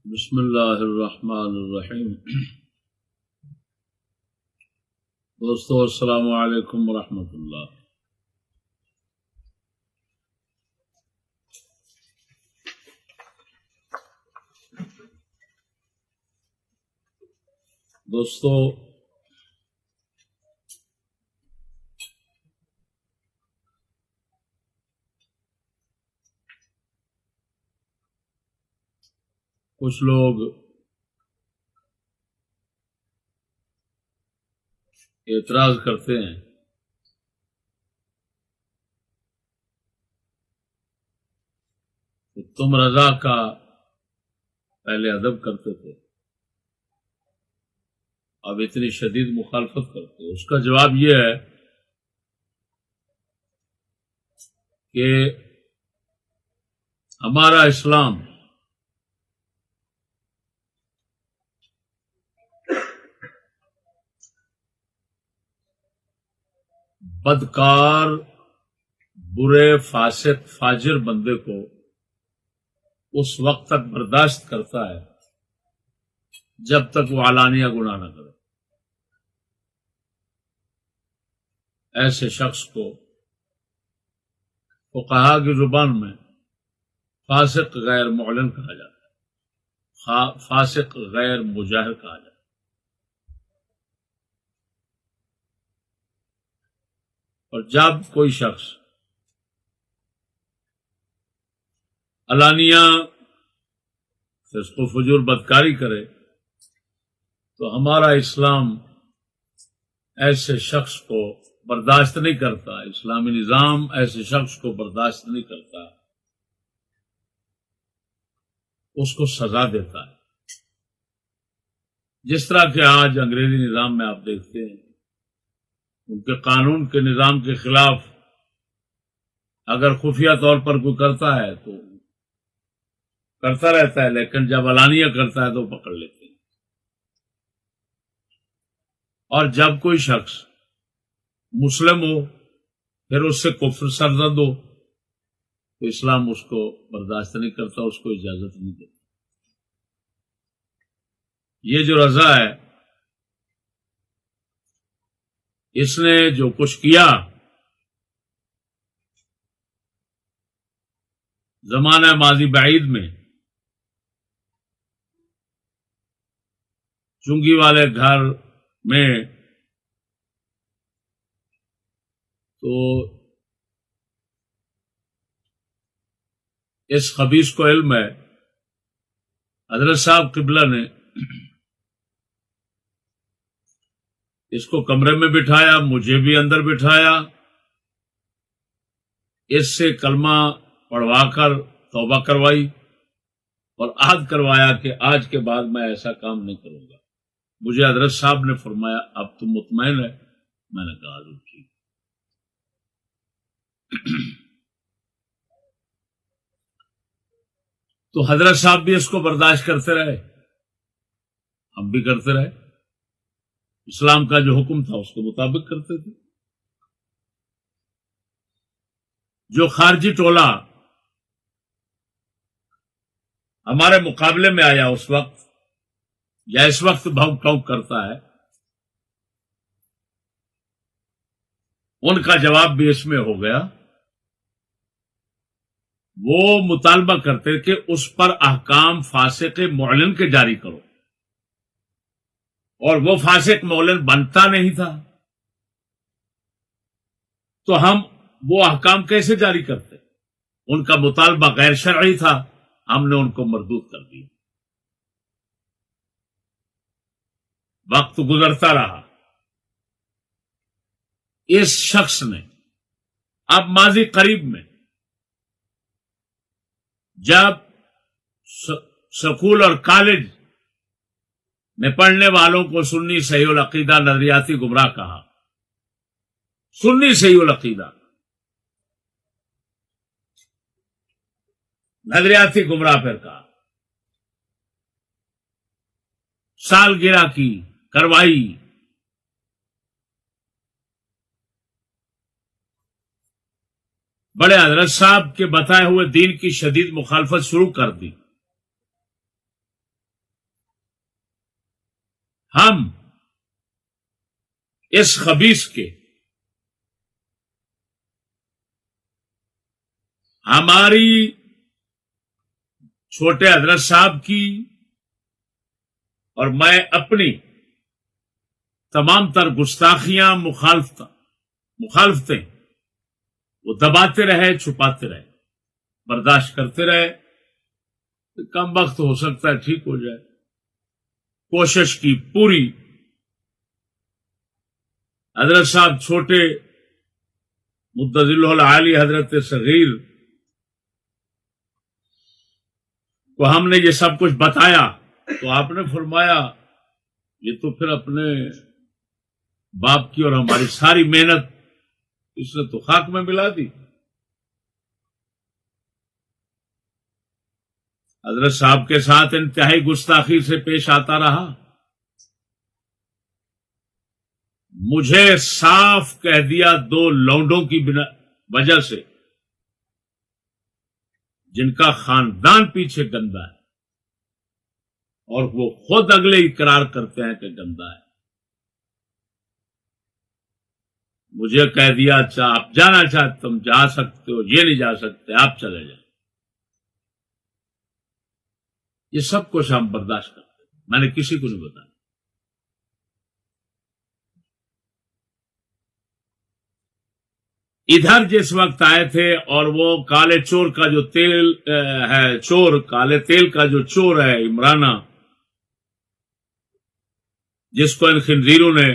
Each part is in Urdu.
بسم اللہ الرحمن الرحیم۔ دوستو السلام علیکم ورحمۃ اللہ۔ دوستو کچھ لوگ اعتراض کرتے ہیں کہ تم رضا کا پہلے ادب کرتے تھے، اب اتنی شدید مخالفت کرتے ہو۔ اس کا جواب یہ ہے کہ ہمارا اسلام بدکار، برے، فاسق، فاجر بندے کو اس وقت تک برداشت کرتا ہے جب تک وہ علانیہ گناہ نہ کرے۔ ایسے شخص کو فقہا کی زبان میں فاسق غیر معلن کہا جاتا ہے، فاسق غیر مجاہر کہا جاتا ہے۔ اور جب کوئی شخص علانیہ فسق و فجور بدکاری کرے تو ہمارا اسلام ایسے شخص کو برداشت نہیں کرتا، اسلامی نظام ایسے شخص کو برداشت نہیں کرتا، اس کو سزا دیتا ہے۔ جس طرح کہ آج انگریزی نظام میں آپ دیکھتے ہیں، ان کے قانون کے نظام کے خلاف اگر خفیہ طور پر کوئی کرتا ہے تو کرتا رہتا ہے، لیکن جب علانیہ کرتا ہے تو پکڑ لیتے ہیں۔ اور جب کوئی شخص مسلم ہو پھر اس سے کفر سرزد ہو تو اسلام اس کو برداشت نہیں کرتا، اس کو اجازت نہیں دیتا۔ یہ جو رضا ہے، اس نے جو کچھ کیا زمانہ ماضی بعید میں، چنگی والے گھر میں تو اس خبیث کو علم ہے، حضرت صاحب قبلہ نے اس کو کمرے میں بٹھایا، مجھے بھی اندر بٹھایا، اس سے کلمہ پڑھوا کر توبہ کروائی اور عہد کروایا کہ آج کے بعد میں ایسا کام نہیں کروں گا۔ مجھے حضرت صاحب نے فرمایا اب تم مطمئن ہے؟ میں نے کہا حضور ٹھیک۔ تو حضرت صاحب بھی اس کو برداشت کرتے رہے، ہم بھی کرتے رہے، اسلام کا جو حکم تھا اس کے مطابق کرتے تھے۔ جو خارجی ٹولہ ہمارے مقابلے میں آیا اس وقت یا اس وقت بھونک ٹونک کرتا ہے، ان کا جواب بھی اس میں ہو گیا۔ وہ مطالبہ کرتے کہ اس پر احکام فاسق معلن کے جاری کرو، اور وہ فاسق معلن بنتا نہیں تھا تو ہم وہ احکام کیسے جاری کرتے؟ ان کا مطالبہ غیر شرعی تھا، ہم نے ان کو مردود کر دیا۔ وقت گزرتا رہا، اس شخص نے اب ماضی قریب میں جب سکول اور کالج میں پڑھنے والوں کو سنی صحیح العقیدہ نظریاتی گمراہ کہا، سنی صحیح العقیدہ نظریاتی گمراہ پھر کہا، سالگرہ کی کروائی، بڑے حضرت صاحب کے بتائے ہوئے دین کی شدید مخالفت شروع کر دی۔ ہم اس خبیث کے ہماری چھوٹے حضرت صاحب کی اور میں اپنی تمام تر گستاخیاں مخالفتیں وہ دباتے رہے، چھپاتے رہے، برداشت کرتے رہے. کم وقت ہو سکتا ہے ٹھیک ہو جائے. کوشش کی پوری. حضرت صاحب چھوٹے مدظلہ العالی حضرت صغیر کو ہم نے یہ سب کچھ بتایا تو آپ نے فرمایا یہ تو پھر اپنے باپ کی اور ہماری ساری محنت اس نے تو خاک میں ملا دی. حضرت صاحب کے ساتھ انتہائی گستاخی سے پیش آتا رہا. مجھے صاف کہہ دیا 2 لونڈوں کی وجہ سے جن کا خاندان پیچھے گندا ہے اور وہ خود اگلے اقرار کرتے ہیں کہ گندا ہے. مجھے کہہ دیا اچھا آپ جانا چاہتے تم جا سکتے ہو، یہ نہیں جا سکتے آپ چلے جائیں. یہ سب کچھ ہم برداشت کرتے ہیں. میں نے کسی کو نہیں بتایا. ادھر جس وقت آئے تھے اور وہ کالے چور کا جو تیل ہے، کالے تیل کا جو چور ہے عمرانہ، جس کو ان خنزیروں نے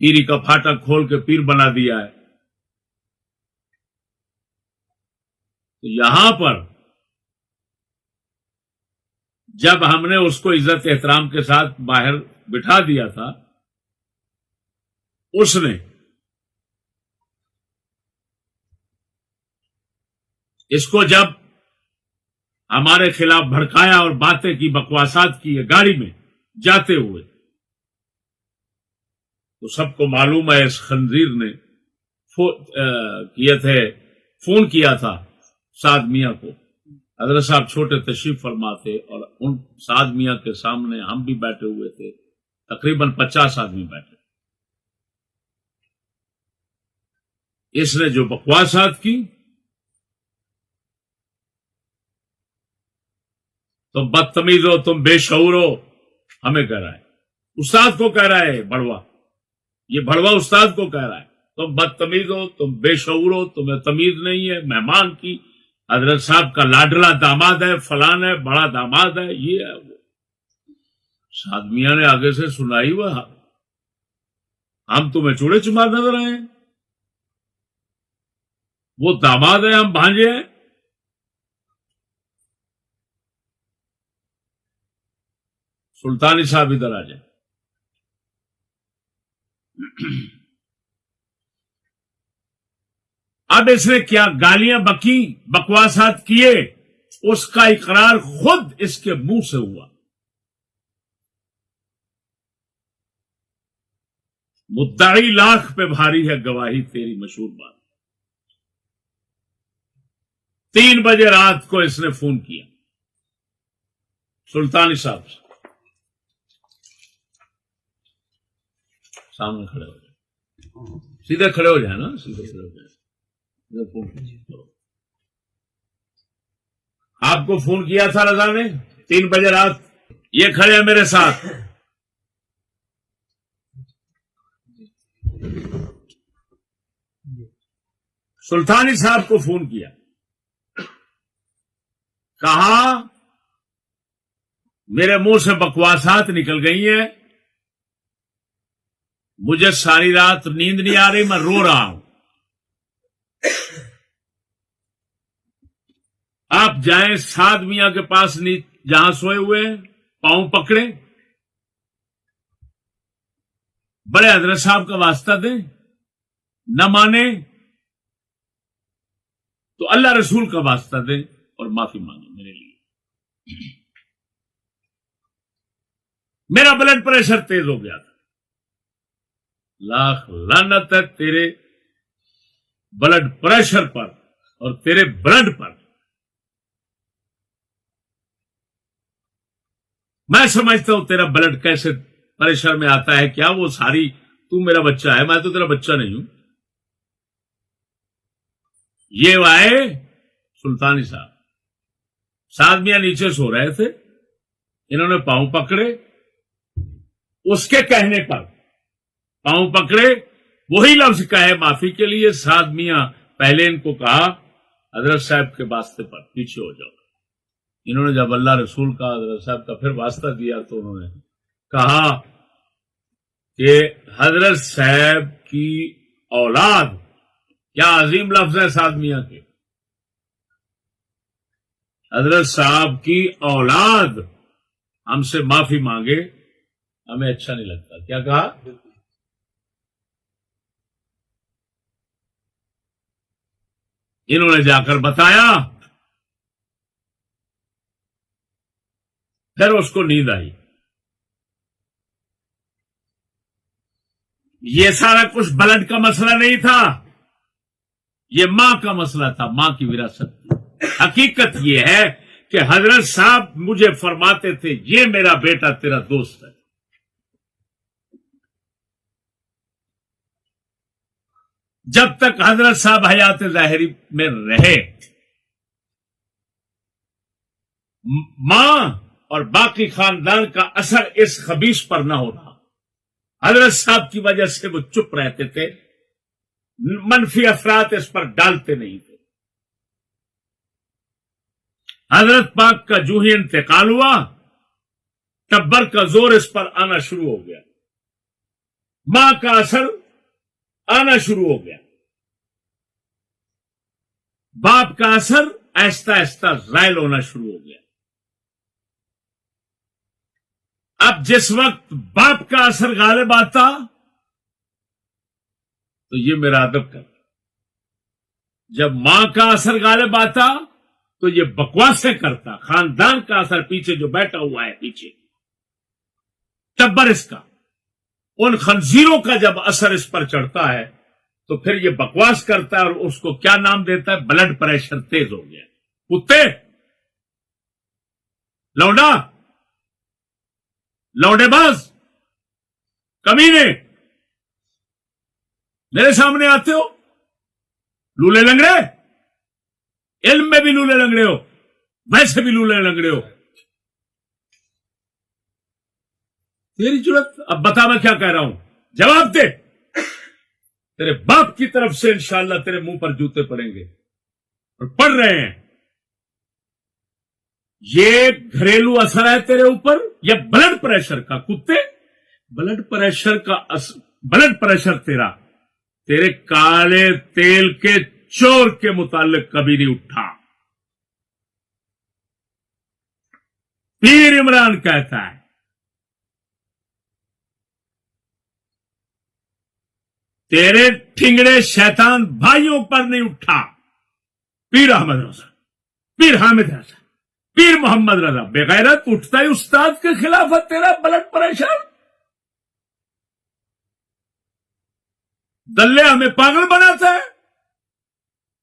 پیری کا پھاٹک کھول کے پیر بنا دیا ہے، تو یہاں پر جب ہم نے اس کو عزت احترام کے ساتھ باہر بٹھا دیا تھا، اس نے اس کو جب ہمارے خلاف بھڑکایا اور باتیں کی، بکواسات کی گاڑی میں جاتے ہوئے، تو سب کو معلوم ہے اس خنزیر نے فون کیا تھا سعد میاں کو. حضرت صاحب چھوٹے تشریف فرما تھے اور ان سعد میاں کے سامنے ہم بھی بیٹھے ہوئے تھے، تقریباً 50 آدمی بیٹھے. اس نے جو بکواسات کی، تم بدتمیز ہو، تم بے شعور ہو، ہمیں کہہ رہا ہے، استاد کو کہہ رہا ہے. بڑوا، یہ بڑوا استاد کو کہہ رہا ہے تم بدتمیز ہو، تم بے شعور ہو، تمہیں تمیز نہیں ہے. مہمان کی حضرت صاحب کا لاڈلا داماد ہے، فلان ہے، بڑا داماد ہے، یہ ہے وہ. سعد میاں نے آگے سے سنائی، وہ ہم تمہیں چوڑے چمار نظر آئے ہیں، وہ داماد ہے، ہم بھانجے ہیں. سلطانی صاحب ادھر آ جائیں. اب اس نے کیا گالیاں بکی، بکواسات کیے، اس کا اقرار خود اس کے منہ سے ہوا. مدعی لاکھ پہ بھاری ہے گواہی تیری، مشہور بات. 3 بجے رات کو اس نے فون کیا سلطانی صاحب سے. سامنے کھڑے ہو جائیں، سیدھے کھڑے ہو جائیں نا، سیدھے کھڑے ہو جائیں. آپ کو فون کیا تھا رضا نے 3 بجے رات، یہ کھڑے ہیں میرے ساتھ. سلطانی صاحب کو فون کیا، کہا میرے منہ سے بکواسات نکل گئی ہیں، مجھے ساری رات نیند نہیں آ رہی، میں رو رہا ہوں. آپ جائیں سعد میاں کے پاس، جہاں سوئے ہوئے ہیں، پاؤں پکڑے، بڑے حضرت صاحب کا واسطہ دیں، نہ مانے تو اللہ رسول کا واسطہ دیں اور معافی مانگیں میرے لیے. میرا بلڈ پریشر تیز ہو گیا تھا. لاکھ لعنت ہے تیرے بلڈ پریشر پر اور تیرے بلڈ پر. میں سمجھتا ہوں تیرا بلڈ کیسے پریشر میں آتا ہے. کیا وہ ساری تو میرا بچہ ہے؟ میں تو تیرا بچہ نہیں ہوں. یہ آئے سلطانی صاحب، سعد میاں نیچے سو رہے تھے، انہوں نے پاؤں پکڑے، اس کے کہنے پر پاؤں پکڑے، وہی لفظ کہے معافی کے لیے. سعد میاں پہلے ان کو کہا حضرت صاحب کے واسطے پر پیچھے ہو جاؤ. انہوں نے جب اللہ رسول کا حضرت صاحب کا پھر واسطہ دیا تو انہوں نے کہا کہ حضرت صاحب کی اولاد، کیا عظیم لفظ ہے سعد میاں کے، حضرت صاحب کی اولاد ہم سے معافی مانگے ہمیں اچھا نہیں لگتا. کیا کہا؟ انہوں نے جا کر بتایا، پھر اس کو نیند آئی. یہ سارا کچھ بلڈ کا مسئلہ نہیں تھا، یہ ماں کا مسئلہ تھا، ماں کی وراثت تھی. حقیقت یہ ہے کہ حضرت صاحب مجھے فرماتے تھے یہ میرا بیٹا تیرا دوست ہے. جب تک حضرت صاحب حیات ظاہری میں رہے، ماں اور باقی خاندان کا اثر اس خبیث پر نہ ہوتا. حضرت صاحب کی وجہ سے وہ چپ رہتے تھے، منفی اثرات اس پر ڈالتے نہیں تھے. حضرت پاک کا جو ہی انتقال ہوا، تبر کا زور اس پر آنا شروع ہو گیا، ماں کا اثر آنا شروع ہو گیا، باپ کا اثر آہستہ آہستہ زائل ہونا شروع ہو گیا. اب جس وقت باپ کا اثر غالب آتا تو یہ میرا ادب کرتا، جب ماں کا اثر غالب آتا تو یہ بکواسیں کرتا. خاندان کا اثر پیچھے جو بیٹھا ہوا ہے پیچھے ٹبر اس کا، ان خنزیروں کا جب اثر اس پر چڑھتا ہے تو پھر یہ بکواس کرتا ہے، اور اس کو کیا نام دیتا ہے؟ بلڈ پریشر تیز ہو گیا. کتے، لونڈا، لونڈے باز، کمینے، میرے سامنے آتے ہو لولے لنگڑے، علم میں بھی لولے لنگڑے ہو، ویسے بھی لولے لنگڑے ہو. تیری جرت، اب بتا میں کیا کہہ رہا ہوں، جواب دے. تیرے باپ کی طرف سے انشاءاللہ تیرے منہ پر جوتے پڑیں گے، اور پڑ رہے ہیں. یہ گھریلو اثر ہے تیرے اوپر، یہ بلڈ پریشر کا. کتے، بلڈ پریشر کا بلڈ پریشر تیرے کالے تیل کے چور کے متعلق کبھی نہیں اٹھا. پیر عمران کہتا ہے تیرے ٹھنگڑے شیطان بھائیوں پر نہیں اٹھا. پیر احمد رضا، پیر حامد رضا، پیر محمد رضا بغیرت اٹھتا ہے استاد کے خلاف ہے. تیرا بلڈ پریشر، دلے ہمیں پاگل بناتا ہے.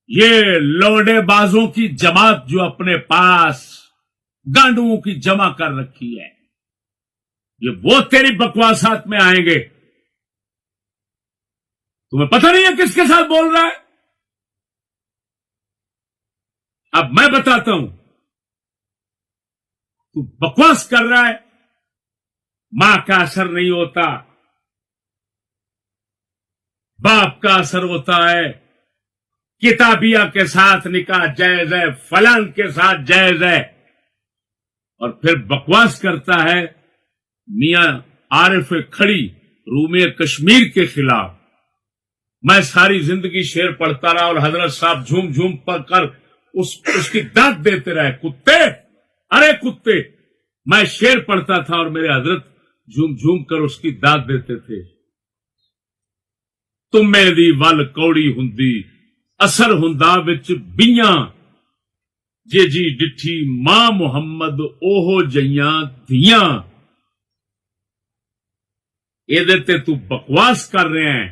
یہ لوڈے بازوں کی جماعت جو اپنے پاس گانڈوں کی جمع کر رکھی ہے، یہ وہ تیری بکواسات میں آئیں گے. تمہیں پتہ نہیں ہے کس کے ساتھ بول رہا ہے. اب میں بتاتا ہوں، تو بکواس کر رہا ہے. ماں کا اثر نہیں ہوتا، باپ کا اثر ہوتا ہے. کتابیہ کے ساتھ نکاح جائز ہے، فلان کے ساتھ جائز ہے، اور پھر بکواس کرتا ہے میاں عارف کھڑی رومی کشمیر کے خلاف. میں ساری زندگی شعر پڑھتا رہا اور حضرت صاحب جھوم جھوم پڑھ کر اس کی داد دیتے رہے. کتے، ارے کتے، میں شعر پڑھتا تھا اور میرے حضرت جھوم جھوم کر اس کی داد دیتے تھے. تمے دی ول کوڑی ہندی اثر ہندا وچ بیاں، جے جی ڈٹھی ماں محمد اوہو جیاں دھیاں. یہ دیتے تو بکواس کر رہے ہیں.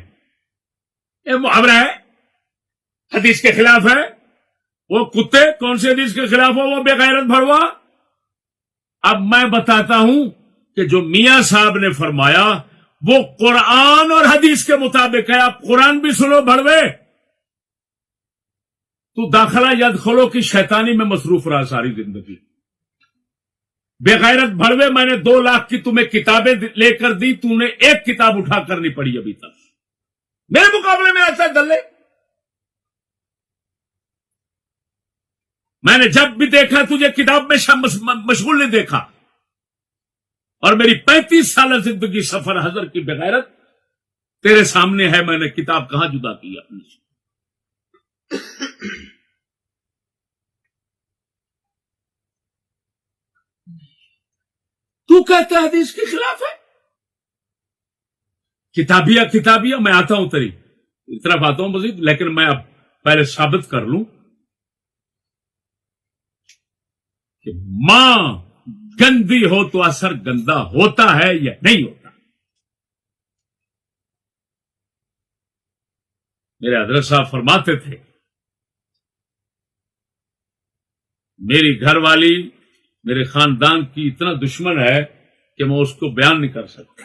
یہ محاورہ ہے، حدیث کے خلاف ہے. وہ کتے کون سے حدیث کے خلاف ہو؟ وہ بے غیرت بھڑوا. اب میں بتاتا ہوں کہ جو میاں صاحب نے فرمایا وہ قرآن اور حدیث کے مطابق ہے. آپ قرآن بھی سنو بھڑوے. تو داخلہ یدخلو کی شیطانی میں مصروف رہا ساری زندگی. بے غیرت بھڑوے, میں نے 2 لاکھ کی تمہیں کتابیں لے کر دی, تو نے ایک کتاب اٹھا کر نہیں پڑھی ابھی تک. میرے مقابلے میں آتا ہے دلے. میں نے جب بھی دیکھا تجھے کتاب میں مشغول نہیں دیکھا, اور میری 35 سالہ زندگی سفر حضر کی بغیرت تیرے سامنے ہے. میں نے کتاب کہاں جدا کی اپنی سے. تو کہتا ہے حدیث کے خلاف ہے. کتابیہ میں آتا ہوں تیری طرف آتا ہوں مزید, لیکن میں اب پہلے ثابت کر لوں کہ ماں گندی ہو تو اثر گندا ہوتا ہے یا نہیں ہوتا. میرے حضرت صاحب فرماتے تھے میری گھر والی میرے خاندان کی اتنا دشمن ہے کہ میں اس کو بیان نہیں کر سکتا.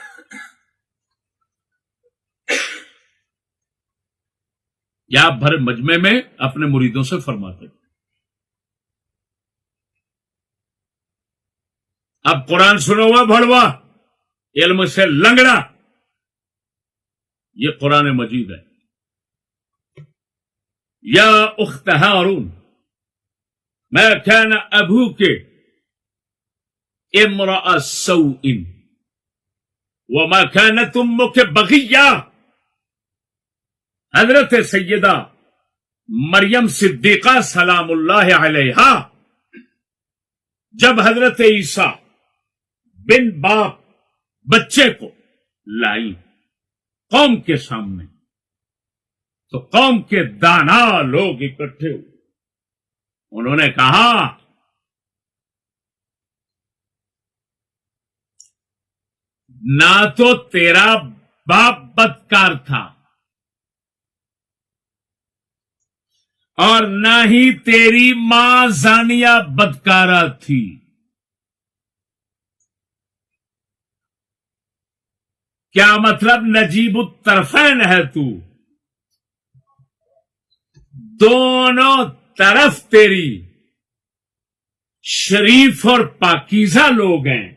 یا بھر مجمع میں اپنے مریدوں سے فرماتے تھے. اب قرآن سنا ہوا بھڑوا, علم سے لنگڑا, یہ قرآن مجید ہے. یا اخت ہارون ما كان ابوك امرأ سوء وما كانت امك بغيا. حضرت سیدہ مریم صدیقہ سلام اللہ علیہا جب حضرت عیسیٰ بن باپ بچے کو لائی قوم کے سامنے, تو قوم کے دانا لوگ اکٹھے ہوئے. انہوں نے کہا نہ تو تیرا باپ بدکار تھا اور نہ ہی تیری ماں زانیہ بدکارہ تھی. کیا مطلب نجیب الطرفین ہے تو, دونوں طرف تیری شریف اور پاکیزہ لوگ ہیں,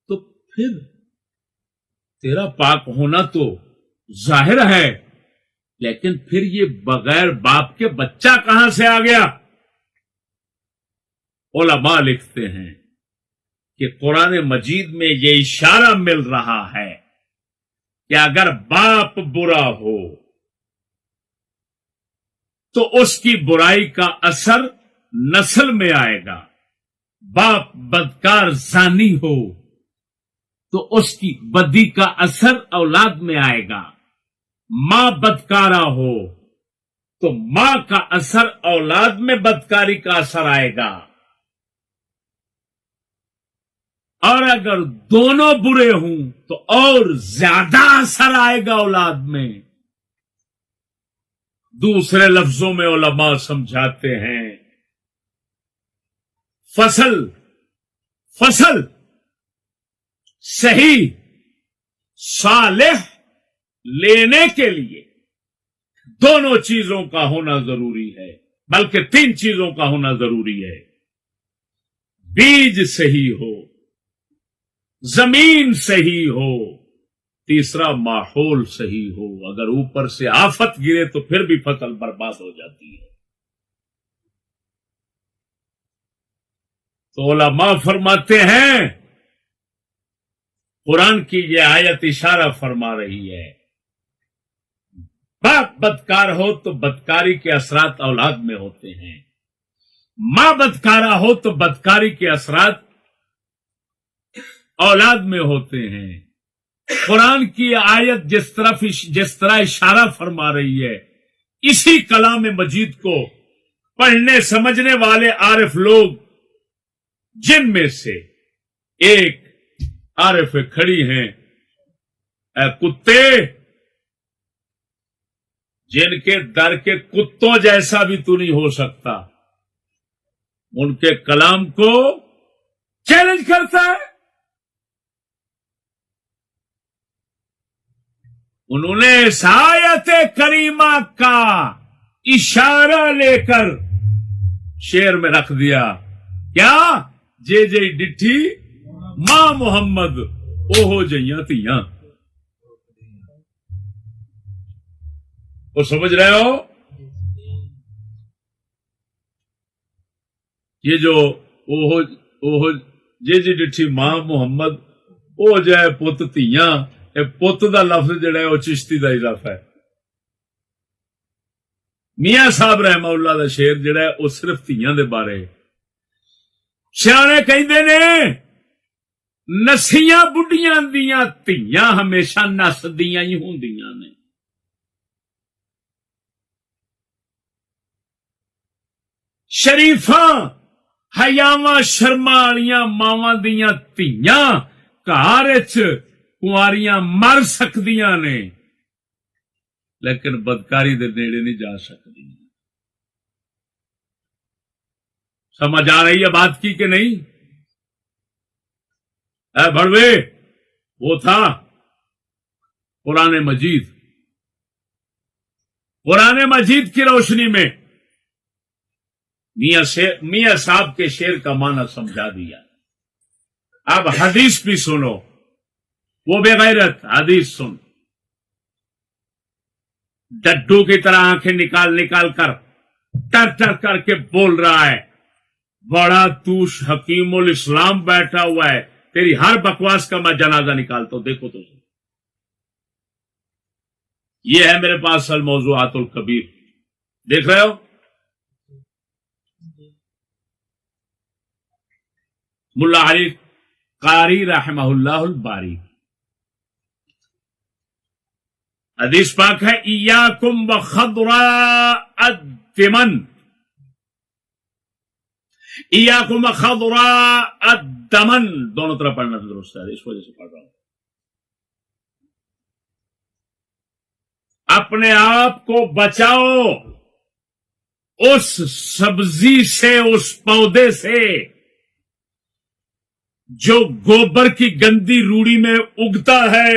تو پھر تیرا پاک ہونا تو ظاہر ہے, لیکن پھر یہ بغیر باپ کے بچہ کہاں سے آ گیا؟ علماء لکھتے ہیں کہ قرآن مجید میں یہ اشارہ مل رہا ہے کہ اگر باپ برا ہو تو اس کی برائی کا اثر نسل میں آئے گا. باپ بدکار زانی ہو تو اس کی بدی کا اثر اولاد میں آئے گا. ماں بدکارا ہو تو ماں کا اثر اولاد میں بدکاری کا اثر آئے گا. اور اگر دونوں برے ہوں تو اور زیادہ اثر آئے گا اولاد میں. دوسرے لفظوں میں علماء سمجھاتے ہیں فصل صحیح صالح لینے کے لیے دونوں چیزوں کا ہونا ضروری ہے, بلکہ 3 چیزوں کا ہونا ضروری ہے. بیج صحیح ہو, زمین صحیح ہو, تیسرا ماحول صحیح ہو. اگر اوپر سے آفت گرے تو پھر بھی فصل برباد ہو جاتی ہے. تو علماء فرماتے ہیں قرآن کی یہ آیت اشارہ فرما رہی ہے باپ بدکار ہو تو بدکاری کے اثرات اولاد میں ہوتے ہیں, ماں بدکارا ہو تو بدکاری کے اثرات اولاد میں ہوتے ہیں. قرآن کی آیت جس طرح اشارہ فرما رہی ہے, اسی کلام مجید کو پڑھنے سمجھنے والے عارف لوگ, جن میں سے ایک عارف کھڑی ہیں, اے کتے, جن کے در کے کتوں جیسا بھی تو نہیں ہو سکتا, ان کے کلام کو چیلنج کرتا ہے. انہوں نے اس آیت کریمہ کا اشارہ لے کر شعر میں رکھ دیا. کیا؟ جے جے ڈٹھی ماں محمد اوہو جئیاں تیاں. وہ سمجھ رہے ہو؟ یہ جو اوہو جے جے ڈٹھی ماں محمد او جائے پت تیاں، پت دا لفظ جڑا ہے وہ چشتی دا اضافہ ہے. میاں صاحب رحمہ اللہ دا شعر جڑا ہے وہ صرف تیاں دے بارے. سیانے کہندے نے نسیاں بڈیاں دیاں تیاں ہمیشہ نسدیاں ہی ہوندیاں نے. شریفاں حیاواں شرماں والیاں ماواں دیاں تیاں گھر وچ کنواریاں مر سکدیاں نے لیکن بدکاری دے نیڑے نہیں جا سکتی. سمجھ آ رہی ہے بات کی کہ نہیں؟ اے بڑوے، وہ تھا قرآن مجید. قرآن مجید کی روشنی میں میاں صاحب کے شعر کا معنی سمجھا دیا. اب حدیث بھی سنو. وہ بے غیرت حدیث سن، ڈڈو کی طرح آنکھیں نکال نکال کر ٹر ٹر کر کے بول رہا ہے بڑا توش حکیم الاسلام بیٹھا ہوا ہے، تیری ہر بکواس کا میں جنازہ نکالتا ہوں. دیکھو تو یہ ہے میرے پاس الموضوعات الکبیر، دیکھ رہے ہو؟ ملا علی قاری رحمہ اللہ الباری. حدیث پاک ہے ایاکم وخضراء الدمن، ایاکم وخضراء الدمن، دونوں طرح پڑھنا درست ہے، اس وجہ سے پڑھ رہا ہوں. اپنے آپ کو بچاؤ اس سبزی سے، اس پودے سے جو گوبر کی گندی روڑی میں اگتا ہے.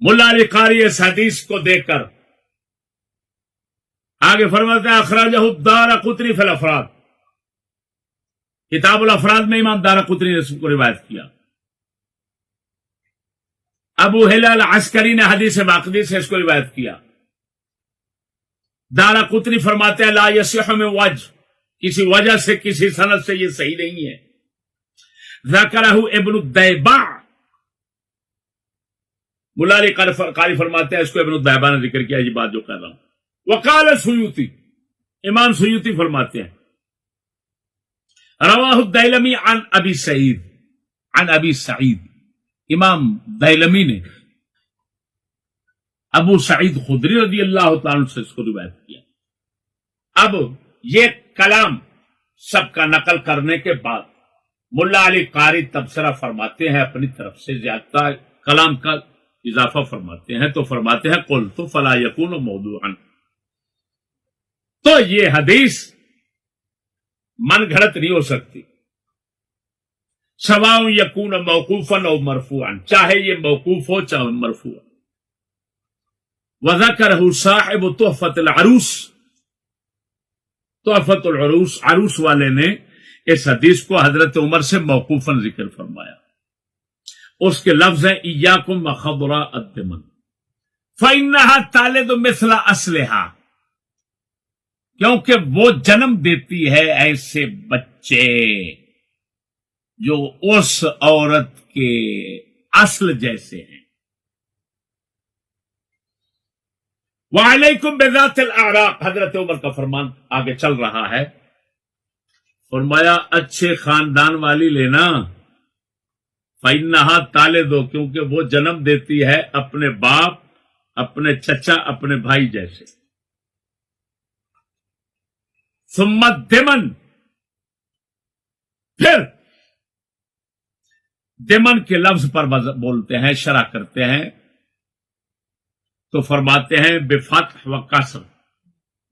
ملا علی قاری اس حدیث کو دیکھ کر آگے فرماتے ہیں اخراجہ الدارقطنی فی الافراد، کتاب الافراد میں امام دارقطنی نے اس کو روایت کیا. ابو ہلال عسکری نے حدیث باقی سے اس کو روایت کیا. دارقطنی فرماتے ہیں لا یصح من وجہ، کسی وجہ سے کسی سند سے یہ صحیح نہیں ہے. ذکرہ ابن الدیبع، ملا علی قاری فرماتے ہیں اس کو ابن الدیبع نے ذکر کیا، یہ بات جو کہہ رہا ہوں. وقال سیوطی، امام سیوطی فرماتے ہیں رواہ الدیلمی عن ابی سعید، عن ابی سعید، امام دیلمی نے ابو سعید خدری رضی اللہ تعالی عنہ سے اس کو روایت کیا. اب یہ کلام سب کا نقل کرنے کے بعد ملا علی قاری تبصرہ فرماتے ہیں، اپنی طرف سے زیادہ کلام کا اضافہ فرماتے ہیں، تو فرماتے ہیں قلت فلا یکون موضوعا، تو یہ حدیث من گھڑت نہیں ہو سکتی. سواء یکون موقوفا او مرفوعا، چاہے یہ موقوف ہو چاہے مرفوع. وذکرہ صاحب تحفۃ العروس، تحفۃ العروس، عروس والے نے اس حدیث کو حضرت عمر سے موقوفاً ذکر فرمایا. اس کے لفظ ہیں ایاکم وخضراء الدمن فإنها تالد مثل اصلها، کیونکہ وہ جنم دیتی ہے ایسے بچے جو اس عورت کے اصل جیسے ہیں. وعلیکم بذات الاعراق، حضرت عمر کا فرمان آگے چل رہا ہے. فرمایا اچھے خاندان والی لینا، فإنها تالد، کیونکہ وہ جنم دیتی ہے اپنے باپ، اپنے چچا، اپنے بھائی جیسے. ثم الدمن، پھر دمن کے لفظ پر بولتے ہیں، شرح کرتے ہیں تو فرماتے ہیں بفتح و کسر،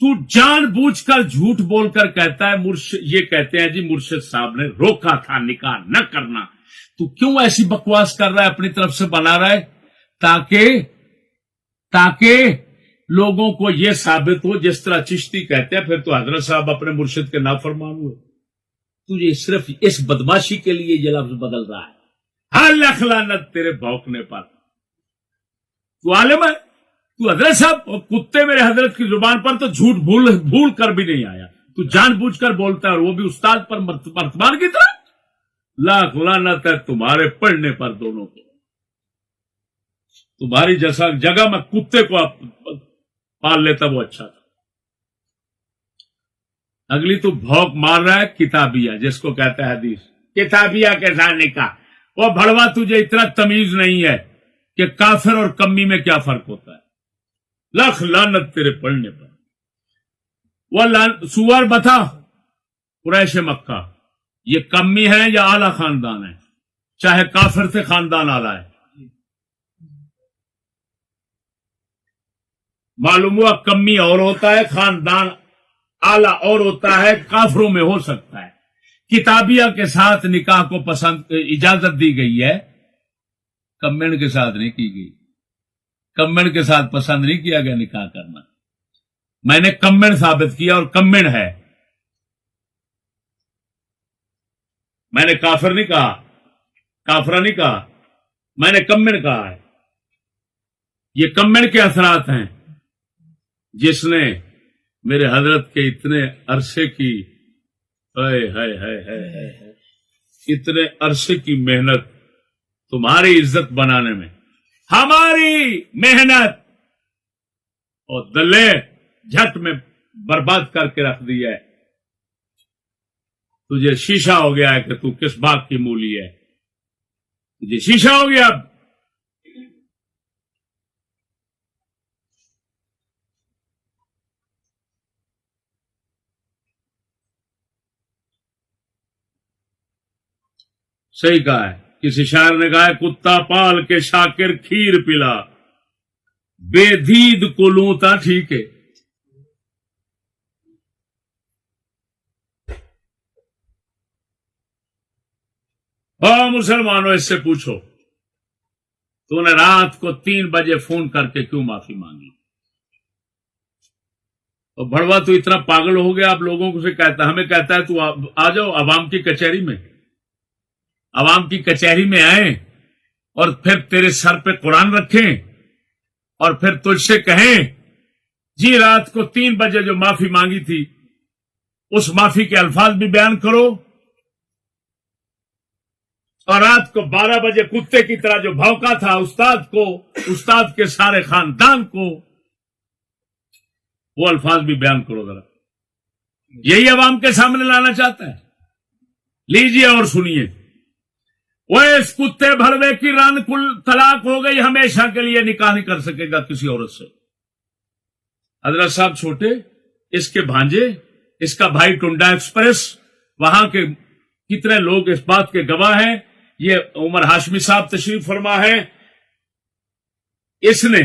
تو جان بوجھ کر جھوٹ بول کر کہتا ہے یہ کہتے ہیں جی مرشد صاحب نے روکا تھا نکاح نہ کرنا. تو کیوں ایسی بکواس کر رہا ہے, اپنی طرف سے بنا رہا ہے تاکہ لوگوں کو یہ ثابت ہو, جس طرح چشتی کہتے ہیں پھر تو حضرت صاحب اپنے مرشد کے نافرمان ہوئے. تجھے صرف اس بدماشی کے لیے یہ لفظ بدل رہا ہے. ہر لکھ لعنت تیرے بھونکنے پر. تو عالم ہے, تو حضرت صاحب اور کتے میرے حضرت کی زبان پر تو جھوٹ بھول کر بھی نہیں آیا. تو جان بوجھ کر بولتا ہے, اور وہ بھی استاد پر مرتبان کی طرح. لاکھ لعنت ہے تمہارے پڑھنے پر دونوں کو. تمہاری جیسا جگہ میں کتے کو پال لیتا وہ اچھا تھا. اگلی تو بھوک مار رہا ہے کتابیہ, جس کو کہتا ہے حدیث کتابیہ کے ساتھ نکاح. وہ بھڑوا تجھے اتنا تمیز نہیں ہے کہ کافر اور کمی میں کیا فرق ہوتا ہے. لاکھ لعنت تیرے پڑھنے پر. وہ سور بتا قریش مکہ, یہ کمی ہے یا اعلی خاندان ہے؟ چاہے کافر سے خاندان اعلی ہے. معلوم ہوا کمی اور ہوتا ہے, خاندان اعلی اور ہوتا ہے, کافروں میں ہو سکتا ہے. کتابیہ کے ساتھ نکاح کو اجازت دی گئی ہے, کمن کے ساتھ نہیں کی گئی. کمن کے ساتھ پسند نہیں کیا گیا نکاح کرنا. میں نے کمن ثابت کیا, اور کمن ہے. میں نے کافر نہیں کہا, کافرہ نہیں کہا, میں نے کمن کہا ہے. یہ کمن کے اثرات ہیں جس نے میرے حضرت کے اتنے عرصے کی اتنے عرصے کی محنت تمہاری عزت بنانے میں, ہماری محنت اور دلے جھٹ میں برباد کر کے رکھ دیا ہے. تجھے شیشہ ہو گیا ہے کہ تو کس باغ کی مولی ہے. تجھے شیشہ ہو گیا. اب صحیح کہا ہے, کسی شاعر نے کہا ہے کتا پال کے شاکر کھیر پلا, بے دید کو لوں تا ٹھیک ہے. مسلمانوں اس سے پوچھو تو نے رات کو 3 بجے فون کر کے کیوں معافی مانگی؟ اور بھڑوا تو اتنا پاگل ہو گیا, آپ لوگوں کو سے کہتا, ہمیں کہتا ہے تو آ جاؤ عوام کی کچہری میں. عوام کی کچہری میں آئیں اور پھر تیرے سر پہ قرآن رکھیں اور پھر تجھ سے کہیں جی رات کو 3 بجے جو معافی مانگی تھی اس معافی کے الفاظ بھی بیان کرو, اور رات کو 12 بجے کتے کی طرح جو بھونکا تھا استاد کو, استاد کے سارے خاندان کو, وہ الفاظ بھی بیان کرو ذرا. یہی عوام کے سامنے لانا چاہتا ہے. لیجیے اور سنیے. وہ اس کتے بھڑوے کی رن کل طلاق ہو گئی, ہمیشہ کے لیے نکاح نہیں کر سکے گا کسی عورت سے. حضرت صاحب چھوٹے, اس کے بھانجے, اس کا بھائی ٹنڈا ایکسپریس, وہاں کے کتنے لوگ اس بات کے گواہ ہیں. یہ عمر ہاشمی صاحب تشریف فرما ہے, اس نے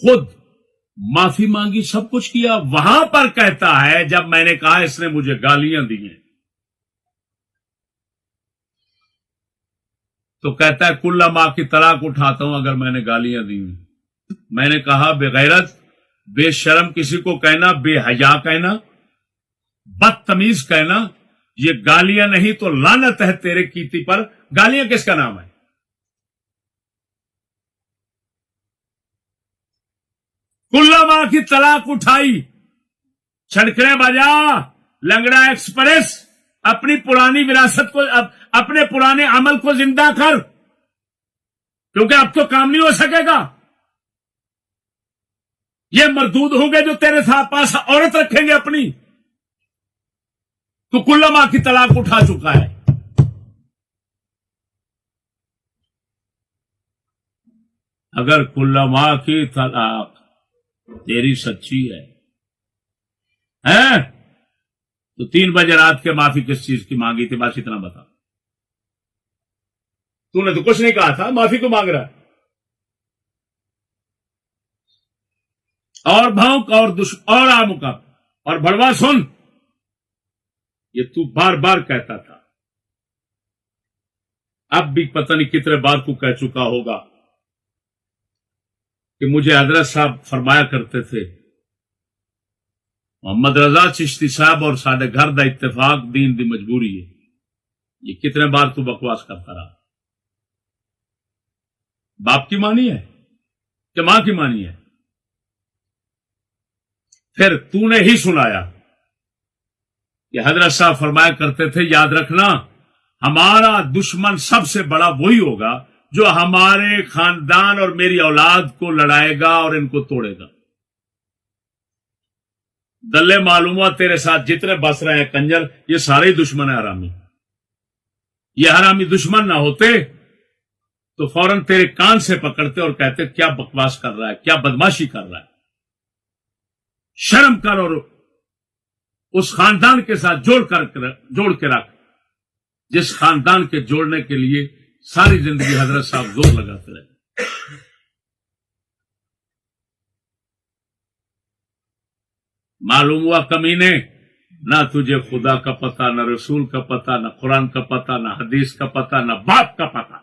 خود معافی مانگی, سب کچھ کیا. وہاں پر کہتا ہے جب میں نے کہا اس نے مجھے گالیاں دی ہیں, تو کہتا ہے کل ماں کی طلاق اٹھاتا ہوں اگر میں نے گالیاں دی ہوں. میں نے کہا بے غیرت, بے شرم کسی کو کہنا, بے حیا کہنا, بدتمیز کہنا, یہ گالیاں نہیں تو لعنت ہے تیرے کیتی پر. گالیاں کس کا نام ہے؟ کل ماں کی طلاق اٹھائی, چھڑکنے بجا, لنگڑا ایکسپریس, اپنی پرانی وراثت کو, اپنے پرانے عمل کو زندہ کر, کیونکہ اب تو کام نہیں ہو سکے گا. یہ مردود ہوں گے جو تیرے ساتھ پاس عورت رکھیں گے اپنی. تو کل ماں کی طلاق اٹھا چکا ہے. اگر کل ماں کی طلاق تیری سچی ہے تو 3 بجے رات کے معافی کس چیز کی مانگی تھی؟ بس اتنا بتا. تو نے تو کچھ نہیں کہا تھا, معافی کو مانگ رہا ہے. اور بھونک اور آمکا اور بڑوا سن، یہ تو بار بار کہتا تھا، اب بھی پتہ نہیں کتنے بار تو کہہ چکا ہوگا کہ مجھے حضرت صاحب فرمایا کرتے تھے محمد رضا چشتی صاحب اور ساڈے گھر دا اتفاق دین دی مجبوری ہے. یہ کتنے بار تو بکواس کرتا رہا. باپ کی مانی ہے کہ ماں کی مانی ہے؟ پھر تو نے ہی سنایا کہ حضرت صاحب فرمایا کرتے تھے، یاد رکھنا ہمارا دشمن سب سے بڑا وہی ہوگا جو ہمارے خاندان اور میری اولاد کو لڑائے گا اور ان کو توڑے گا. دلے معلوم ہوا تیرے ساتھ جتنے بس رہے ہیں کنجر، یہ سارے ہی دشمن ہیں حرامی. یہ حرامی دشمن نہ ہوتے تو فوراً تیرے کان سے پکڑتے اور کہتے کیا بکواس کر رہا ہے، کیا بدماشی کر رہا ہے، شرم کر اور اس خاندان کے ساتھ جوڑ کے رکھ جس خاندان کے جوڑنے کے لیے ساری زندگی حضرت صاحب زور لگاتے رہے. معلوم ہوا کمینے، نہ تجھے خدا کا پتہ، نہ رسول کا پتہ، نہ قرآن کا پتہ، نہ حدیث کا پتہ، نہ باپ کا پتہ،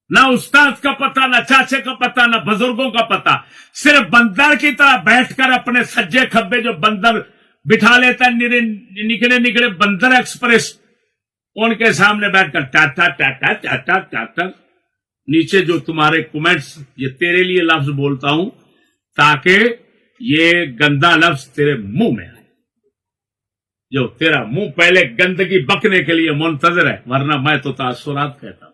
نہ استاد کا پتہ، نہ چاچے کا پتہ، نہ بزرگوں کا پتہ. صرف بندر کی طرح بیٹھ کر اپنے سجے کھبے جو بندر بٹھا لیتا ہے نکلے بندر ایکسپریس، ان کے سامنے بیٹھ کر ٹاٹا ٹاٹا ٹاٹا ٹاٹا. نیچے جو تمہارے کمنٹس، یہ تیرے لیے لفظ بولتا ہوں تاکہ یہ گندا لفظ تیرے منہ میں آئے، جو تیرا منہ پہلے گندگی بکنے کے لیے منتظر ہے، ورنہ میں تو تاثرات کہتا ہوں.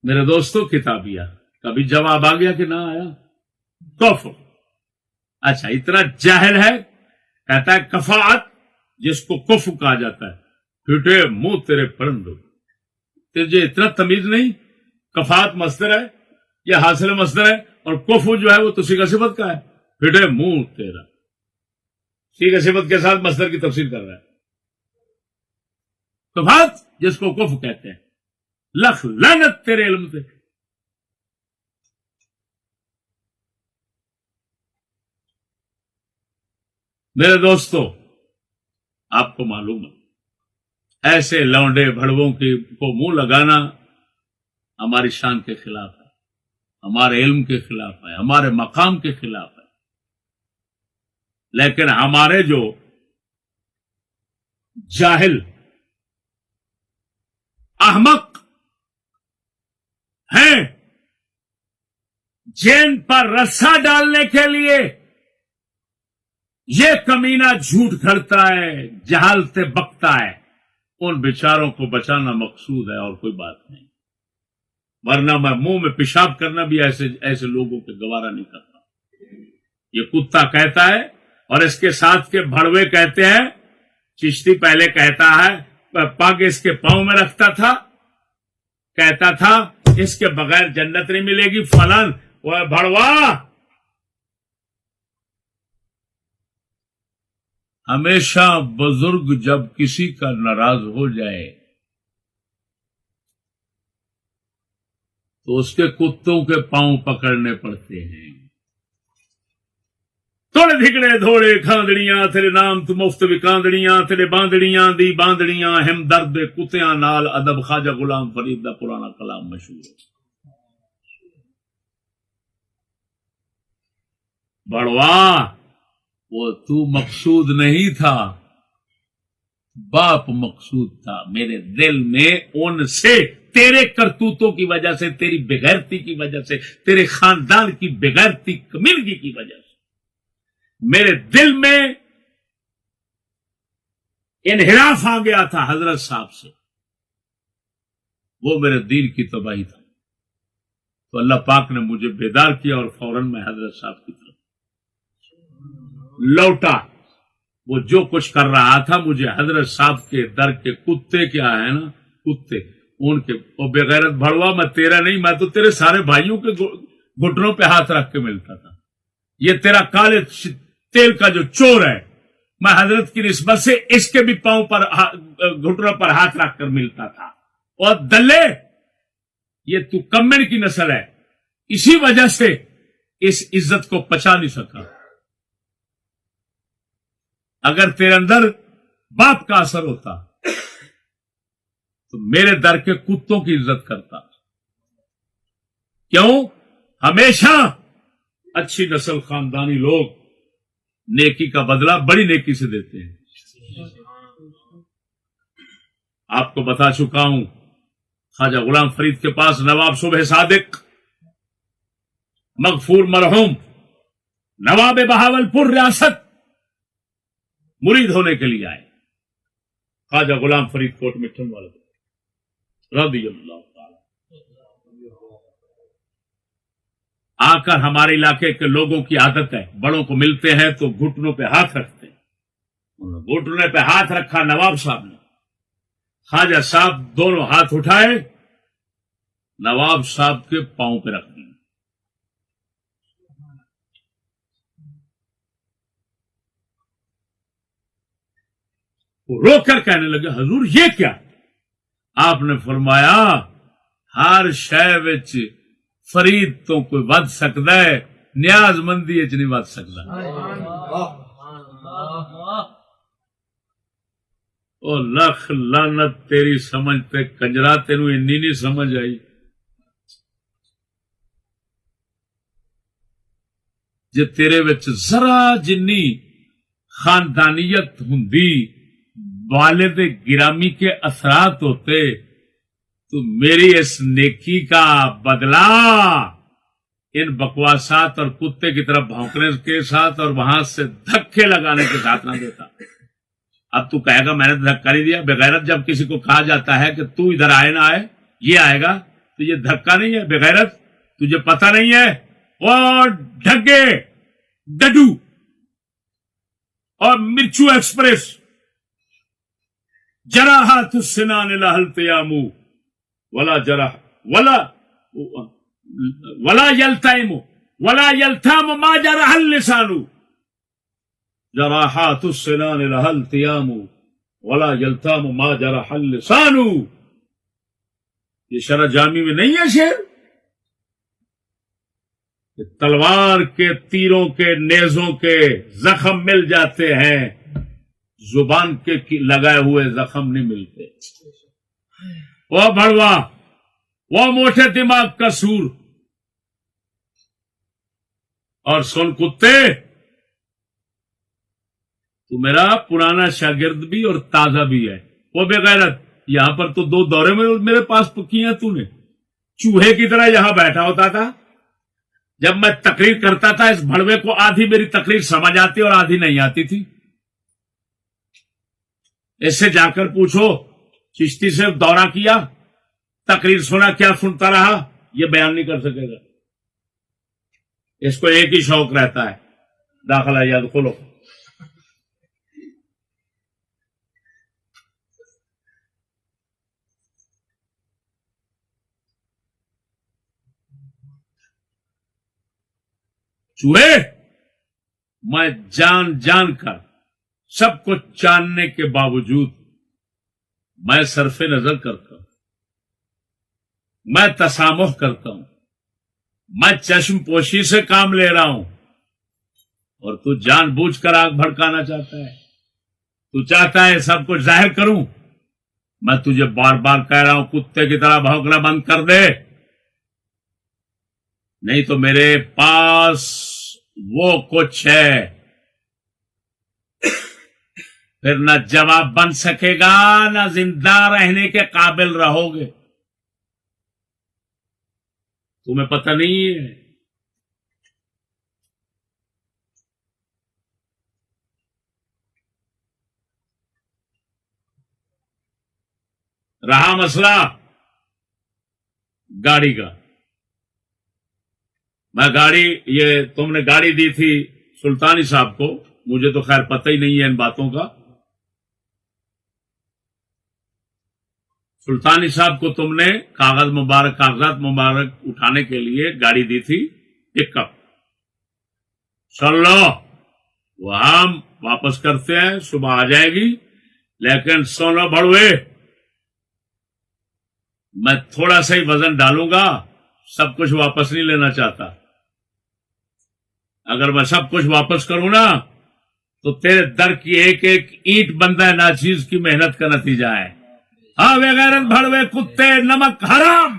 میرے دوستوں کتابیہ کبھی جواب آ گیا کہ نہ آیا؟ کفر. اچھا اتنا جاہل ہے، کہتا ہے کفاعت، جس کو کفر کہا جاتا ہے. پھٹے منہ تیرے پرندو، تجھے اتنا تمیز نہیں؟ کفاعت مصدر ہے، یہ حاصل مصدر ہے، اور کفر جو ہے وہ تو صیغہ صفت کا ہے. پھٹے منہ تیرا صیغہ صفت کے ساتھ مصدر کی تفسیر کر رہا ہے. کفاعت جس کو کفر کہتے ہیں، لکھ لعنت تیرے علم سے. میرے دوستو آپ کو معلوم ہے ایسے لونڈے بھڑووں کو منہ لگانا ہماری شان کے خلاف ہے، ہمارے علم کے خلاف ہے، ہمارے مقام کے خلاف ہے. لیکن ہمارے جو جاہل احمق ہیں، جین پر رسا ڈالنے کے لیے یہ کمینہ جھوٹ گھڑتا ہے، جہالتیں بکتا ہے، ان بیچاروں کو بچانا مقصود ہے اور کوئی بات نہیں. ورنہ میں منہ میں پیشاب کرنا بھی ایسے لوگوں کے گوارا نہیں کرتا. یہ کتا کہتا ہے اور اس کے ساتھ کے بھڑوے کہتے ہیں. چشتی پہلے کہتا ہے پگ اس کے پاؤں میں رکھتا تھا، کہتا تھا اس کے بغیر جنت نہیں ملے گی فلان. وہ بھڑوا ہمیشہ بزرگ جب کسی کا ناراض ہو جائے تو اس کے کتوں کے پاؤں پکڑنے پڑتے ہیں. تھوڑے دھکڑے دھوڑے کھاندڑیاں تیرے نام تو مفت وکاندڑیاں، تیرے باندڑیاں دی باندڑیاں ہم درد کتیاں نال ادب خواجہ غلام فرید دا پرانا کلام مشہور ہے. بڑوا وہ تو مقصود نہیں تھا، باپ مقصود تھا. میرے دل میں ان سے، تیرے کرتوتوں کی وجہ سے، تیری بغیرتی کی وجہ سے، تیرے خاندان کی بغیرتی کمیونگی کی وجہ سے میرے دل میں انحراف آ گیا تھا حضرت صاحب سے. وہ میرے دین کی تباہی تھا. تو اللہ پاک نے مجھے بیدار کیا اور فوراً میں حضرت صاحب کی طرف لوٹا. وہ جو کچھ کر رہا تھا مجھے حضرت صاحب کے در کے کتے کیا ہے نا، کتے ان کے وہ بغیرت بھڑوا. میں تیرا نہیں، میں تو تیرے سارے بھائیوں کے گھٹنوں پہ ہاتھ رکھ کے ملتا تھا. یہ تیرا کالے تیل کا جو چور ہے، میں حضرت کی نسبت سے اس کے بھی پاؤں پر گھٹنوں پر ہاتھ رکھ کر ملتا تھا. اور دلے یہ تو کمن کی نسل ہے، اسی وجہ سے اس عزت کو پچا نہیں سکا. اگر تیرے اندر باپ کا اثر ہوتا تو میرے در کے کتوں کی عزت کرتا. کیوں؟ ہمیشہ اچھی نسل خاندانی لوگ نیکی کا بدلہ بڑی نیکی سے دیتے ہیں. آپ کو بتا چکا ہوں، خواجہ غلام فرید کے پاس نواب صبح صادق مغفور مرحوم نواب بہاولپور ریاست مرید ہونے کے لیے آئے. خواجہ غلام فرید کوٹ مٹھن والے رضی اللہ تعالی آ کر ہمارے علاقے کے لوگوں کی عادت ہے، بڑوں کو ملتے ہیں تو گھٹنوں پہ ہاتھ رکھتے ہیں. انہوں نے گھٹنے پہ ہاتھ رکھا نواب صاحب نے. خواجہ صاحب دونوں ہاتھ اٹھائے، نواب صاحب کے پاؤں پہ رکھ دیے. وہ رو کر کہنے لگے حضور یہ کیا؟ آپ نے فرمایا ہر شے وچ فرید تو کوئی ود سکتا ہے، نیاز مندی وچ نہیں ود سکتا. او لکھ لعنت تیری سمجھ تے کنجرا، تینوں انی نہیں سمجھ آئی. جے تیرے وچ ذرا جنی خاندانیت ہوندی، والد گرامی کے اثرات ہوتے تو میری اس نیکی کا بدلہ ان بکواسات اور کتے کی طرف بھونکنے کے ساتھ اور وہاں سے دھکے لگانے کے ساتھ نہ دیتا. اب تو کہے گا میں نے دھکا نہیں دیا. بغیرت جب کسی کو کہا جاتا ہے کہ تو ادھر آئے نہ آئے یہ آئے گا تو یہ دھکا نہیں ہے. بغیرت تجھے پتہ نہیں ہے. اور ڈھگے ڈڈو اور مرچو ایکسپریس جراحات السنان لها التيام ولا جرح ولا يلتام ما جرح اللسان. جراحات السنان لها التيام ولا يلتام ما جرح اللسان. یہ شرح جامی میں نہیں ہے شعر؟ تلوار کے تیروں کے نیزوں کے زخم مل جاتے ہیں، زبان کے لگائے ہوئے زخم نہیں ملتے. وہ بڑوا، وہ موٹے دماغ کا سور. اور سن کتے، تو میرا پرانا شاگرد بھی اور تازہ بھی ہے. وہ بغیرت یہاں پر تو 2 دورے میں میرے پاس پکی ہیں. تو نے چوہے کی طرح یہاں بیٹھا ہوتا تھا. جب میں تقریر کرتا تھا اس بھڑوے کو آدھی میری تقریر سمجھ آتی اور آدھی نہیں آتی تھی. اس سے جا کر پوچھو چشتی سے دورہ کیا، تقریر سنا، کیا سنتا رہا، یہ بیان نہیں کر سکے گا. اس کو ایک ہی شوق رہتا ہے، داخلہ یاد کھولو. چوہے، میں جان کر سب کو جاننے کے باوجود میں صرف نظر کرتا ہوں، میں تسامح کرتا ہوں، میں چشم پوشی سے کام لے رہا ہوں. اور تو جان بوجھ کر آگ بھڑکانا چاہتا ہے. تو چاہتا ہے سب کچھ ظاہر کروں. میں تجھے بار بار کہہ رہا ہوں کتے کی طرح بھونکنا بند کر دے، نہیں تو میرے پاس وہ کچھ ہے پھر نہ جواب بن سکے گا نہ زندہ رہنے کے قابل رہو گے. تمہیں پتہ نہیں ہے. رہا مسئلہ گاڑی کا، میں گاڑی، یہ تم نے گاڑی دی تھی سلطانی صاحب کو، مجھے تو خیر پتہ ہی نہیں ہے ان باتوں کا. سلطانی صاحب کو تم نے کاغذات مبارک اٹھانے کے لیے گاڑی دی تھی پک اپ. چل لو، وہ ہم واپس کرتے ہیں، صبح آ جائے گی. لیکن سونو بڑوے، میں تھوڑا سا ہی وزن ڈالوں گا، سب کچھ واپس نہیں لینا چاہتا. اگر میں سب کچھ واپس کروں نا تو تیرے در کی ایک ایک اینٹ بندہ ناچیز کی محنت کا نتیجہ ہے. ہاں بغیرت بھڑوے کتے، نمک حرام.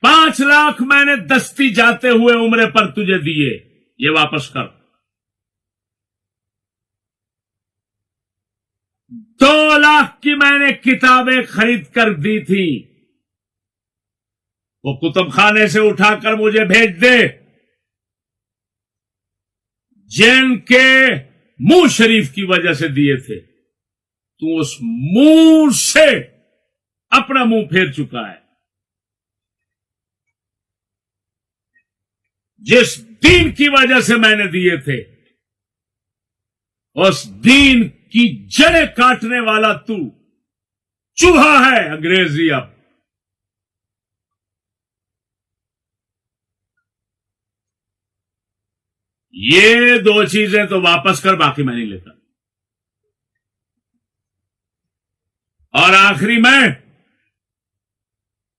5 لاکھ میں نے دستی جاتے ہوئے عمرے پر تجھے دیے، یہ واپس کر. 2 لاکھ کی میں نے کتابیں خرید کر دی تھی، وہ کتب خانے سے اٹھا کر مجھے بھیج دے. جن کے منہ شریف کی وجہ سے دیے تھے، تو اس منہ سے اپنا منہ پھیر چکا ہے. جس دین کی وجہ سے میں نے دیے تھے، اس دین کی جڑیں کاٹنے والا تو چوہا ہے انگریزی. اب یہ 2 چیزیں تو واپس کر، باقی میں نہیں لیتا. اور آخری میں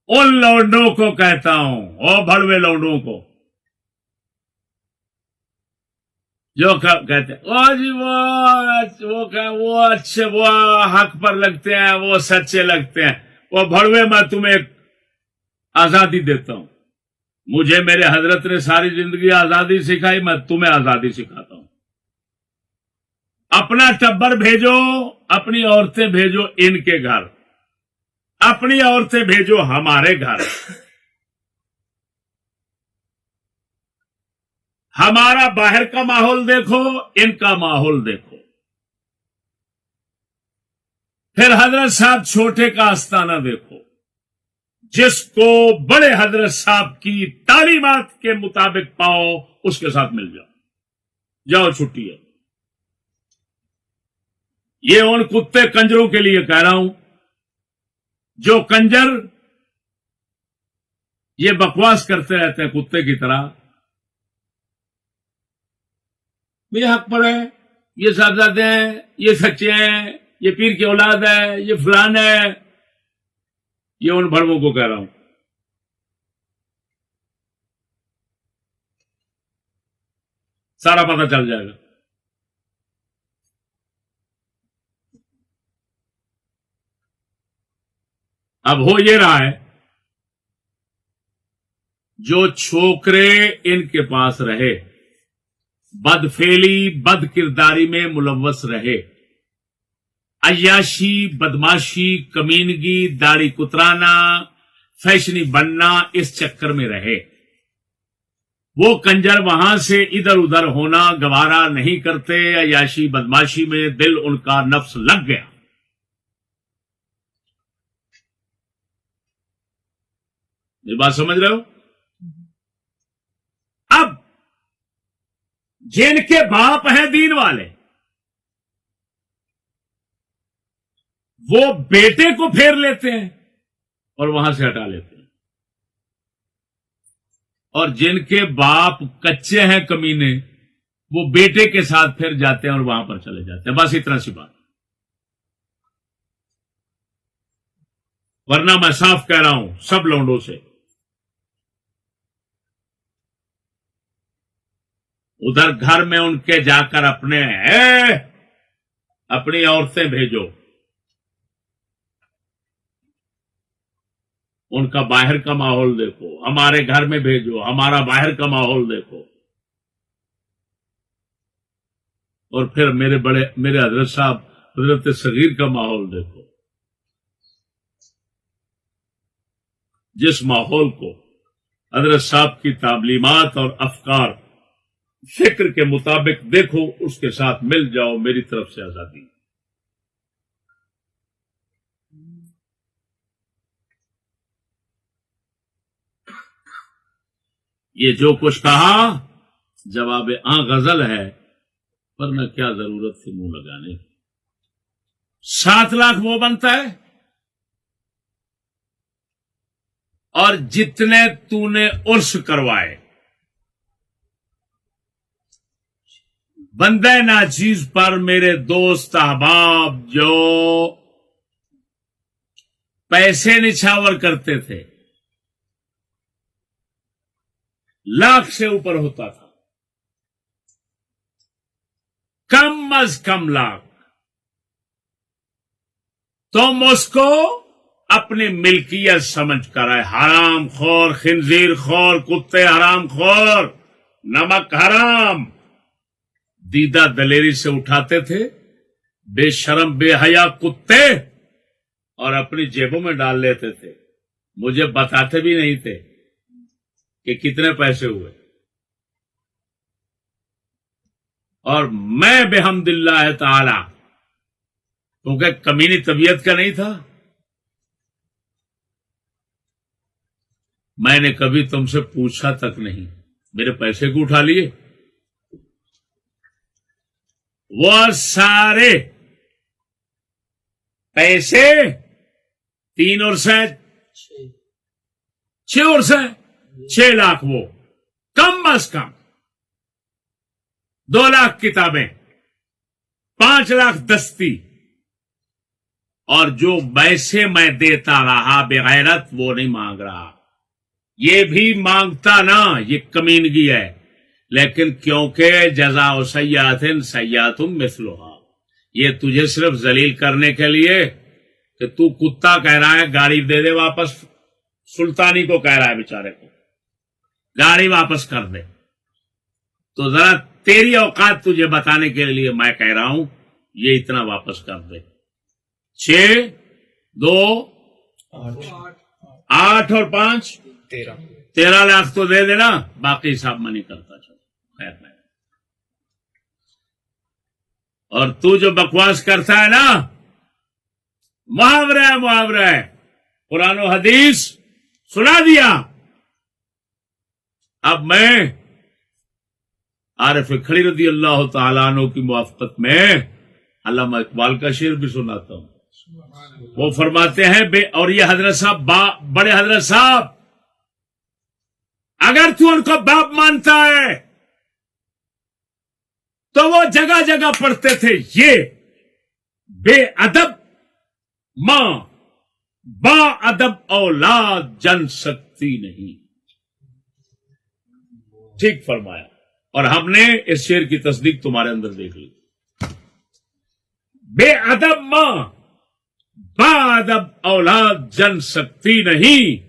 ان لونڈوں کو کہتا ہوں، او بھڑوے لونڈوں کو جو کہتے ہیں او جی وہ اچھے، وہ حق پر لگتے ہیں، وہ سچے لگتے ہیں، وہ بھڑوے میں تمہیں ایک آزادی دیتا ہوں. مجھے میرے حضرت نے ساری زندگی آزادی سکھائی، میں تمہیں آزادی سکھاتا ہوں. اپنا ٹبر بھیجو، اپنی عورتیں بھیجو ان کے گھر، اپنی عورتیں بھیجو ہمارے گھر. ہمارا باہر کا ماحول دیکھو، ان کا ماحول دیکھو. پھر حضرت صاحب چھوٹے کا آستانہ دیکھو. جس کو بڑے حضرت صاحب کی تعلیمات کے مطابق پاؤ، اس کے ساتھ مل جاؤ. جاؤ چھٹی ہے. یہ ان کتے کنجروں کے لیے کہہ رہا ہوں جو کنجر یہ بکواس کرتے رہتے ہیں کتے کی طرح، یہ حق پر ہے، یہ صاحبزادے ہیں، یہ سچے ہیں، یہ پیر کی اولاد ہے، یہ فلان ہے. یہ ان بھڑووں کو کہہ رہا ہوں. سارا پتہ چل جائے گا. اب ہو یہ رہا ہے، جو چھوکرے ان کے پاس رہے، بدفعلی بد کرداری میں ملوث رہے، عیاشی، بدماشی، کمینگی، داڑھی کترانا، فیشنی بننا، اس چکر میں رہے، وہ کنجر وہاں سے ادھر ادھر ہونا گوارا نہیں کرتے. عیاشی بدماشی میں دل ان کا نفس لگ گیا. یہ بات سمجھ رہے ہو؟ اب جن کے باپ ہیں دین والے، وہ بیٹے کو پھیر لیتے ہیں اور وہاں سے ہٹا لیتے ہیں، اور جن کے باپ کچے ہیں کمینے، وہ بیٹے کے ساتھ پھر جاتے ہیں اور وہاں پر چلے جاتے ہیں. بس اتنا سی بات. ورنہ میں صاف کہہ رہا ہوں سب لونڈوں سے، ادھر گھر میں ان کے جا کر اپنی عورتیں بھیجو، ان کا باہر کا ماحول دیکھو. ہمارے گھر میں بھیجو، ہمارا باہر کا ماحول دیکھو. اور پھر میرے حضرت صاحب حضرت صغیر کا ماحول دیکھو. جس ماحول کو حضرت صاحب کی تعلیمات اور افکار فکر کے مطابق دیکھو، اس کے ساتھ مل جاؤ. میری طرف سے آزادی. یہ جو کچھ کہا جواب غزل ہے، ورنہ کیا ضرورت تھی منہ لگانے کی. 7 لاکھ وہ بنتا ہے، اور جتنے تو نے عرس کروائے بندہ ناچیز پر میرے دوست احباب جو پیسے نچھاور کرتے تھے، لاکھ سے اوپر ہوتا تھا، کم از کم لاکھ، تم اس کو اپنی ملکیت سمجھ کر آئے، حرام خور، خنزیر خور، کتے حرام خور، نمک حرام، دیدہ دلیری سے اٹھاتے تھے، بے شرم بے حیا کتے، اور اپنی جیبوں میں ڈال لیتے تھے، مجھے بتاتے بھی نہیں تھے کہ کتنے پیسے ہوئے، اور میں بحمد اللہ تعالی، کیونکہ کمینی طبیعت کا نہیں تھا، میں نے کبھی تم سے پوچھا تک نہیں، میرے پیسے کو اٹھا لیے، وہ سارے پیسے 3 اور 6 لاکھ، وہ کم از کم 2 لاکھ کتابیں، 5 لاکھ دستی، اور جو پیسے میں دیتا رہا بغیرت وہ نہیں مانگ رہا، یہ بھی مانگتا نا، یہ کمینگی ہے، لیکن کیونکہ جزاء سیئات سیئات مثلھا، یہ تجھے صرف ذلیل کرنے کے لیے کہ تو کتا کہہ رہا ہے گاڑی دے دے واپس، سلطانی کو کہہ رہا ہے بیچارے کو گاڑی واپس کر دے، تو ذرا تیری اوقات تجھے بتانے کے لیے میں کہہ رہا ہوں یہ اتنا واپس کر دے، 6 2 8 اور 5 13 لاکھ تو دے دینا، باقی حساب میں نہیں کرتا، چلو خیر میں، اور تو جو بکواس کرتا ہے نا، محاورہ ہے، قرآن و حدیث سنا دیا، اب میں عارف کھڑی رضی اللہ تعالیٰ عنہ کی موافقت میں علامہ اقبال کا شعر بھی سناتا ہوں، وہ فرماتے ہیں اور یہ حضرت صاحب بڑے حضرت صاحب، اگر تو ان کو باپ مانتا ہے تو وہ جگہ جگہ پڑھتے تھے، یہ بے ادب ماں با ادب اولاد جن سکتی نہیں، ٹھیک فرمایا، اور ہم نے اس شعر کی تصدیق تمہارے اندر دیکھ لی، بے ادب ماں با ادب اولاد جن سکتی نہیں،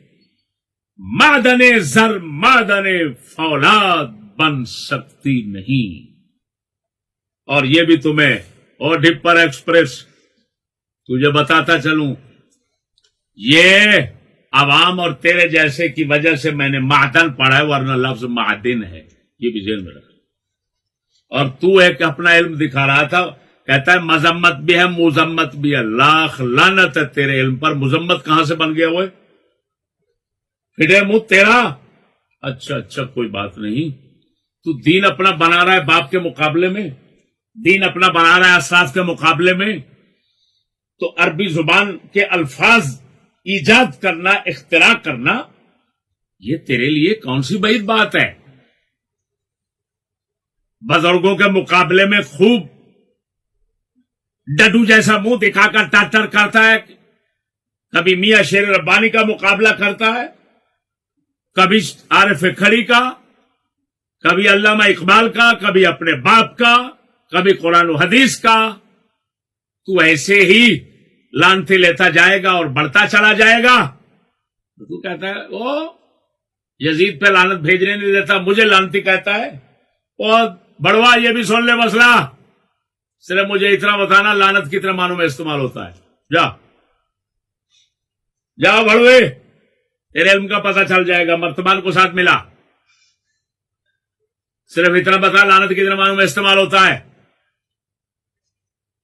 معدن زر معدن فولاد بن سکتی نہیں، اور یہ بھی تمہیں اور ڈپر ایکسپریس تجھے بتاتا چلوں، یہ عوام اور تیرے جیسے کی وجہ سے میں نے معدن پڑھا ہے، ورنہ لفظ معدن ہے، یہ بھی ذہن میں رکھ، اور تو ایک اپنا علم دکھا رہا تھا، کہتا ہے مذمت بھی ہے مذمت بھی ہے، لاکھ لعنت ہے تیرے علم پر، مذمت کہاں سے بن گیا ہوئے پھٹے منہ تیرا، اچھا کوئی بات نہیں، تو دین اپنا بنا رہا ہے باپ کے مقابلے میں، دین اپنا بنا رہا ہے اسلاف کے مقابلے میں، تو عربی زبان کے الفاظ ایجاد کرنا، اختراع کرنا، یہ تیرے لیے کون سی بعید بات ہے؟ بزرگوں کے مقابلے میں خوب ڈڈو جیسا منہ دکھا کر ٹاٹر کرتا ہے، کبھی میاں شیر ربانی کا مقابلہ کرتا ہے، کبھی عارف کھڑی کا، کبھی علامہ اقبال کا، کبھی اپنے باپ کا، کبھی قرآن و حدیث کا، تو ایسے ہی لانتی لیتا جائے گا اور بڑھتا چلا جائے گا، تو کہتا ہے وہ یزید پہ لعنت بھیجنے نہیں دیتا، مجھے لانتی کہتا ہے، اور بڑوا یہ بھی سن لے مسئلہ، صرف مجھے اتنا بتانا لعنت کتنے معنوں میں استعمال ہوتا ہے، جا بڑوے، تیرے علم کا پتہ چل جائے گا، مرتبان کو ساتھ ملا، صرف اتنا بتا لعنت کتنے معنوں میں استعمال ہوتا ہے،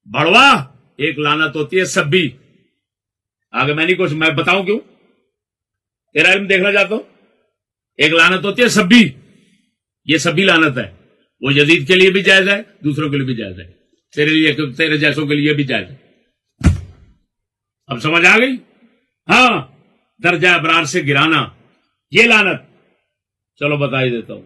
بڑوا ایک لعنت ہوتی ہے سبی، آگے میں نہیں کچھ میں بتاؤں کیوں، تیرا علم دیکھنا چاہتا ہوں، ایک لعنت ہوتی ہے سبی، یہ سبی لعنت ہے، وہ یزید کے لیے بھی جائز ہے، دوسروں کے لیے بھی جائز ہے، تیرے جیسوں کے لیے بھی جائز ہے، اب سمجھ آ گئی؟ ہاں، درجہ ابرار سے گرانا یہ لعنت، چلو بتا ہی دیتا ہوں،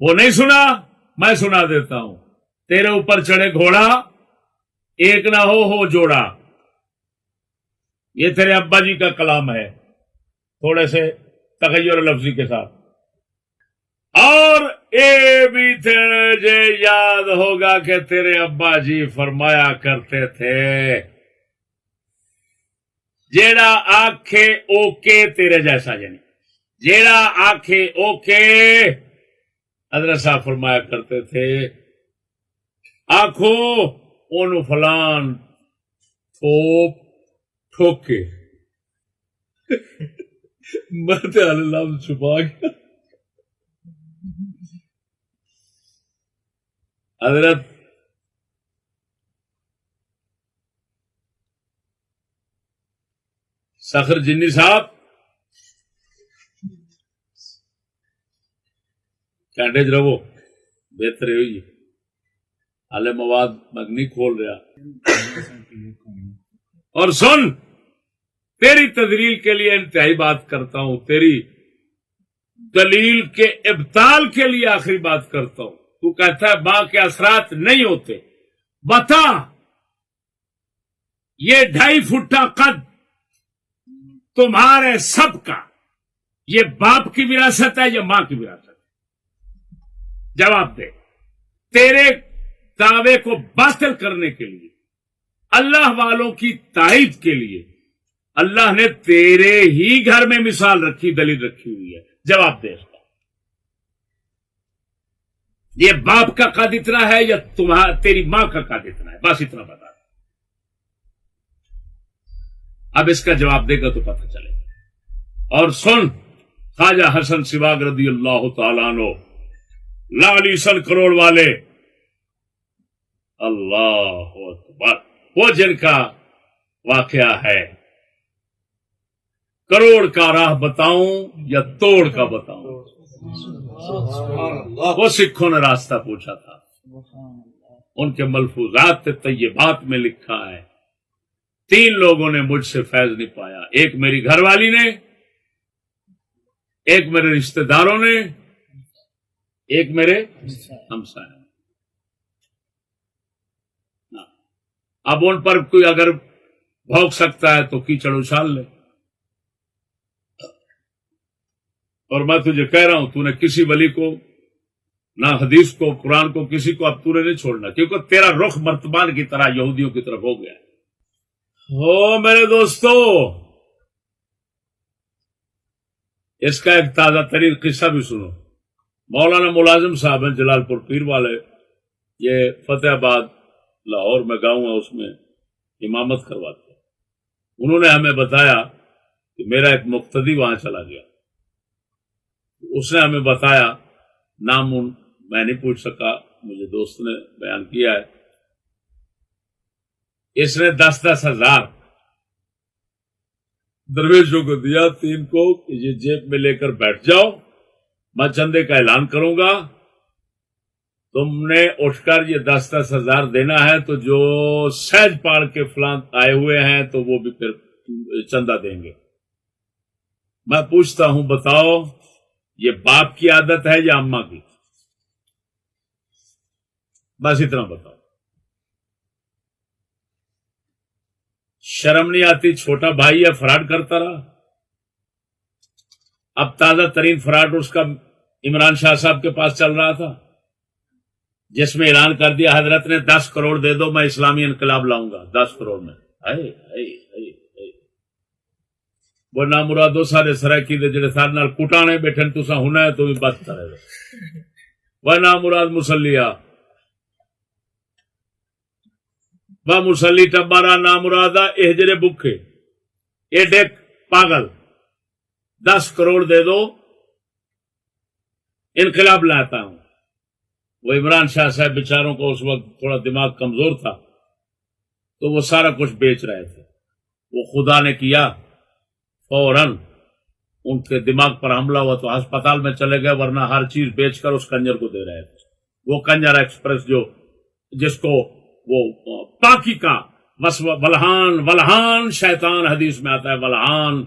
وہ نہیں سنا، میں سنا دیتا ہوں. تیرے اوپر چڑھے گھوڑا، ایک نہ ہو جوڑا. یہ تیرے ابا جی کا کلام ہے تھوڑے سے تغیر لفظی کے ساتھ. اور یہ بھی تجھے یاد ہوگا کہ تیرے ابا جی فرمایا کرتے تھے جیڑا آنکھے اوکے تیرے جیسا، یعنی جیڑا آنکھے اوکے. حضرت صاحب فرمایا کرتے تھے آنکھوں اونو فلان تھوپ ٹھوکے. مرتے اللہ چھپا گیا. حضرت سخر جنی صاحب کینٹے چ رہو، بہتر ہوئی ہالے مواد مگنی کھول رہا. اور سن، تیری تدلیل کے لیے انتہائی بات کرتا ہوں، تیری دلیل کے ابطال کے لیے آخری بات کرتا ہوں. تو کہتا ہے ماں کے اثرات نہیں ہوتے. بتا یہ 2.5 فٹ قد تمہارے سب کا یہ باپ کی وراثت ہے یا ماں کی وراثت ہے؟ جواب دے. تیرے دعوے کو باطل کرنے کے لیے، اللہ والوں کی تائید کے لیے اللہ نے تیرے ہی گھر میں مثال رکھی، دلیل رکھی ہوئی ہے. جواب دے اس کا. یہ باپ کا قد اتنا ہے یا تیری ماں کا قد اتنا ہے؟ بس اتنا بتا. اب اس کا جواب دے گا تو پتہ چلے گا. اور سن، خواجہ حسن سواگ رضی اللہ تعالیٰ عنہ، لالی سن کروڑ والے، اللہ اکبر، وہ جن کا واقعہ ہے کروڑ کا راہ بتاؤں یا توڑ کا بتاؤں؟ وہ سکھوں نے راستہ پوچھا تھا، ان کے ملفوظات طیبات میں لکھا ہے 3 لوگوں نے مجھ سے فیض نہیں پایا. ایک میری گھر والی نے، ایک میرے رشتہ داروں نے، ایک میرے ہمسائے نے. اب ان پر کوئی اگر بھونک سکتا ہے تو کیچڑ اچھال لے. اور میں تجھے کہہ رہا ہوں، تو نے کسی ولی کو، نہ حدیث کو، قرآن کو، کسی کو اب تو نے نہیں چھوڑنا، کیونکہ تیرا رخ مرتبان کی طرح یہودیوں کی طرف ہو گیا ہے. ہو میرے دوستو، اس کا ایک تازہ ترین قصہ بھی سنو. مولانا ملازم صاحب ہیں جلال پور پیر والے، یہ فتح آباد لاہور میں گاؤں ہے، اس میں امامت کرواتے ہیں. انہوں نے ہمیں بتایا کہ میرا ایک مقتدی وہاں چلا گیا. اس نے ہمیں بتایا، نام میں نہیں پوچھ سکا، مجھے دوست نے بیان کیا ہے، اس نے 10-10 ہزار درویشوں کو دیا، 3 کو، کہ یہ جیب میں لے کر بیٹھ جاؤ، میں چندے کا اعلان کروں گا، تم نے اٹھ کر یہ 10-10 ہزار دینا ہے، تو جو سہج پاڑ کے فلاں آئے ہوئے ہیں تو وہ بھی پھر چندہ دیں گے. میں پوچھتا ہوں، بتاؤ یہ باپ کی عادت ہے یا اماں کی؟ بس اتنا بتاؤ. شرم نہیں آتی؟ چھوٹا بھائی ہے، فراڈ کرتا رہا. اب تازہ ترین فراڈ اس کا عمران شاہ صاحب کے پاس چل رہا تھا، جس میں اعلان کر دیا حضرت نے 10 کروڑ دے دو میں اسلامی انقلاب لاؤں گا. 10 کروڑ میں وہ نامرادو سارے سرائکی دے جڑے سارے نال کٹانے بیٹھن تساں ہونا ہے تو بھی بات کرے گا. وہ نامراد مسلیا، وہ مسلی ٹبارا نامرادا اے جڑے بکھے اے ڈیک پاگل، 10 کروڑ دے دو انقلاب لاتا ہوں. وہ عمران شاہ صاحب بیچاروں کو اس وقت تھوڑا دماغ کمزور تھا تو وہ سارا کچھ بیچ رہے تھے. وہ خدا نے کیا فوراً ان کے دماغ پر حملہ ہوا تو ہسپتال میں چلے گئے، ورنہ ہر چیز بیچ کر اس کنجر کو دے رہے تھے. وہ کنجر ایکسپریس جو جس کو وہ پاکی کا ولہان شیطان حدیث میں آتا ہے، ولہان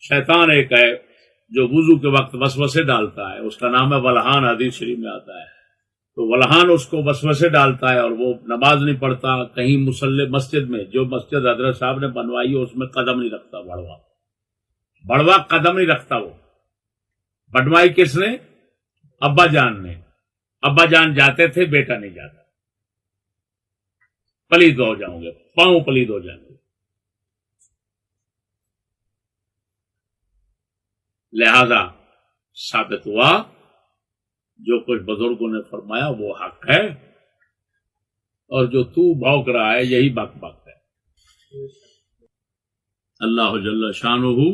شیطان ایک ہے، جو وضو کے وقت وسوسے ڈالتا ہے، اس کا نام ہے ولہان، حدیث شریف میں آتا ہے. تو ولہان اس کو وسوسے ڈالتا ہے اور وہ نماز نہیں پڑھتا، کہیں مسجد میں، جو مسجد حضرت صاحب نے بنوائی ہے اس میں قدم نہیں رکھتا. بڑوا قدم نہیں رکھتا. وہ بنوائی کس نے؟ ابا جان نے. ابا جان جاتے تھے، بیٹا نہیں جاتا. پلید ہو جاؤں گے، پاؤں پلید ہو جائیں گے. لہذا ثابت ہوا جو کچھ بزرگوں نے فرمایا وہ حق ہے، اور جو تو بھونک رہا ہے یہی بک بک ہے. اللہ جل شانہ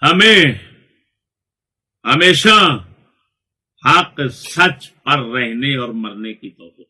ہمیں ہمیشہ حق سچ پر رہنے اور مرنے کی توفیق.